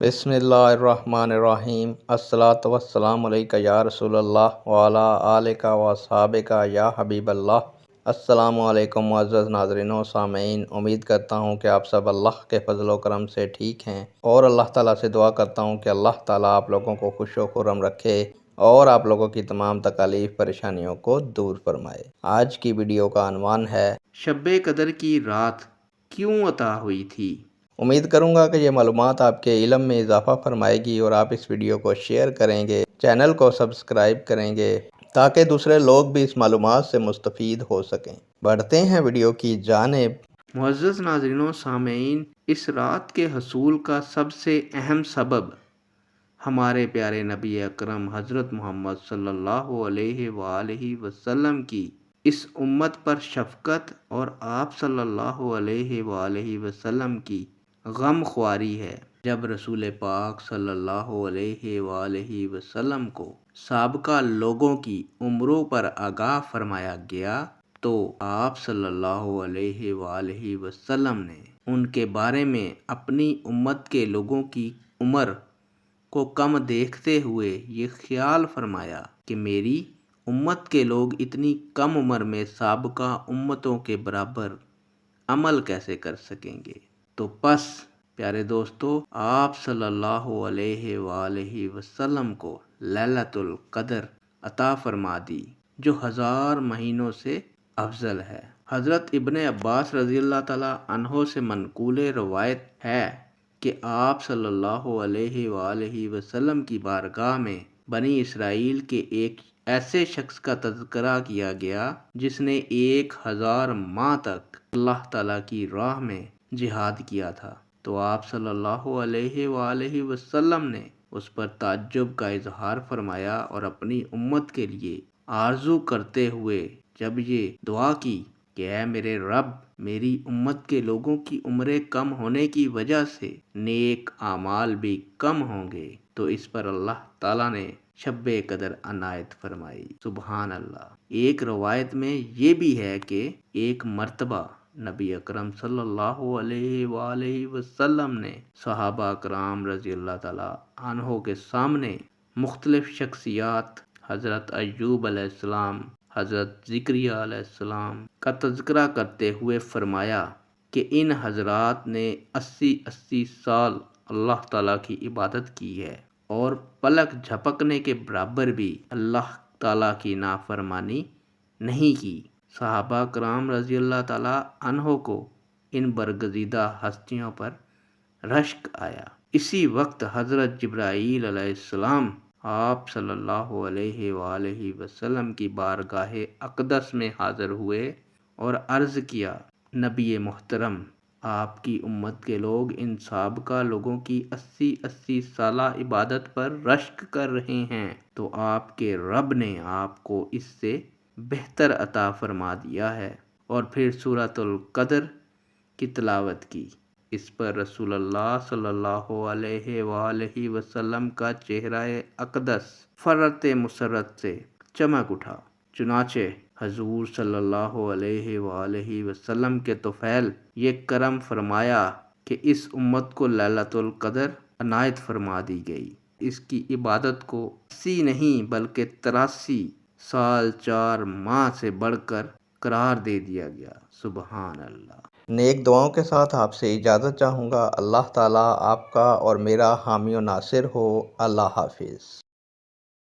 बिस्मिल्लाहिर्रहमानिर्रहीम। अस्सलातु वस्सलामु अलैका या रसूल अल्लाह व अला आलिका व अस्हाबिका या हबीब अल्लाह। अस्सलामु अलैकुम मुअज़्ज़ज़ नाज़रीन व सामीन। उम्मीद करता हूँ कि आप सब अल्लाह के फजल व करम से ठीक हैं और अल्लाह ताला से दुआ करता हूँ कि अल्लाह ताला आप लोगों को खुश व खुर्रम रखे और आप लोगों की तमाम तकालीफ परेशानियों को दूर फरमाए। आज की वीडियो का अनवान है शब-ए कदर की रात क्यों अता हुई थी। उम्मीद करूंगा कि ये मालूमात आपके इल्म में इजाफा फरमाएगी और आप इस वीडियो को शेयर करेंगे, चैनल को सब्सक्राइब करेंगे ताकि दूसरे लोग भी इस मालूमात से मुस्तफ़ीद हो सकें। बढ़ते हैं वीडियो की जानिब। मुअज़्ज़ज़ नाज़रीन व सामीन, इस रात के हसूल का सबसे अहम सबब हमारे प्यारे नबी अकरम हज़रत मोहम्मद सल्लल्लाहु अलैहि वालैहि वसल्लम की इस उम्मत पर शफ़क़त और आप सल्लल्लाहु अलैहि वालैहि वसल्लम की गमख्वारी है। जब रसूल पाक सल्लल्लाहु अलैहि वालैहि वसल्लम को साबका लोगों की उम्रों पर आगाह फरमाया गया तो आप सल्लल्लाहु अलैहि वालैहि वसल्लम ने उनके बारे में अपनी उम्मत के लोगों की उम्र को कम देखते हुए ये ख्याल फरमाया कि मेरी उम्मत के लोग इतनी कम उम्र में साबका उम्मतों के बराबर अमल कैसे कर सकेंगे। तो बस प्यारे दोस्तों, आप सल्लल्लाहु अलैहि वालैहि वसल्लम को लैलतुल कदर अता फरमा दी जो 1000 महीनों से अफजल है। हज़रत इब्ने अब्बास रज़ी अल्लाह ताला अन्हो से मनकूल रवायत है कि आप सल्लल्लाहु अलैहि वालैहि वसल्लम की बारगाह में बनी इसराइल के एक ऐसे शख्स का तज़किरा किया गया जिसने 1000 माह तक अल्लाह ताला की राह में जिहाद किया था। तो आप सल्लल्लाहु अलैहि वालैहि वसल्लम ने उस पर ताज्जुब का इजहार फरमाया और अपनी उम्मत के लिए आरजू करते हुए जब ये दुआ की कि ऐ मेरे रब, मेरी उम्मत के लोगों की उम्रें कम होने की वजह से नेक आमाल भी कम होंगे, तो इस पर अल्लाह ताला ने शब-ए कदर अनायत फरमाई। सुबहान अल्लाह। एक रवायत में ये भी है कि एक मर्तबा नबी अकरम सल्लल्लाहु अलैहि वालैहि वसल्लम ने सहाबा कराम रज़ी अल्लाह ताला अन्हो के सामने मुख्तलिफ शख्सियात हज़रत अय्यूब अलैहिस्सलाम, हज़रत ज़िक्रिया अलैहिस्सलाम का तज़किरा करते हुए फरमाया कि इन हज़रात ने 80-80 साल अल्लाह ताला की इबादत की है और पलक झपकने के बराबर भी अल्लाह ताला की नाफरमानी नहीं की। सहाबा कराम रज़ी अल्लाह ताला अन्हो को इन बरगज़ीदा हस्तियों पर रश्क आया। इसी वक्त हज़रत जिब्राईल अलैहिस्सलाम आप सल्लल्लाहु अलैहि वालैहि वसल्लम की बारगाहे अक़दस में हाज़िर हुए और अर्ज़ किया, नबी मोहतरम, आपकी उम्मत के लोग इन साबका लोगों की 80-80 साला इबादत पर रश्क कर रहे हैं, तो आपके रब ने आपको इससे बेहतर अता फरमा दिया है। और फिर सूरतुल कदर की तिलावत की। इस पर रसूलुल्लाह सल्लल्लाहु अलैहि वालैहि वसल्लम का चेहरा-ए अक़दस फरत मुसर्रत से चमक उठा। चुनाचे हजूर सल्लल्लाहु अलैहि वालैहि वसल्लम के तुफ़ैल ये करम फरमाया कि इस उम्मत को लैलतुल कदर अनायत फरमा दी गई। इसकी इबादत को 80 नहीं बल्कि 83 साल 4 माह से बढ़कर करार दे दिया गया। सुबहान अल्लाह। नेक दुआओं के साथ आपसे इजाज़त चाहूँगा। अल्लाह ताला आपका और मेरा हामी और नासिर हो। अल्लाह हाफिज़।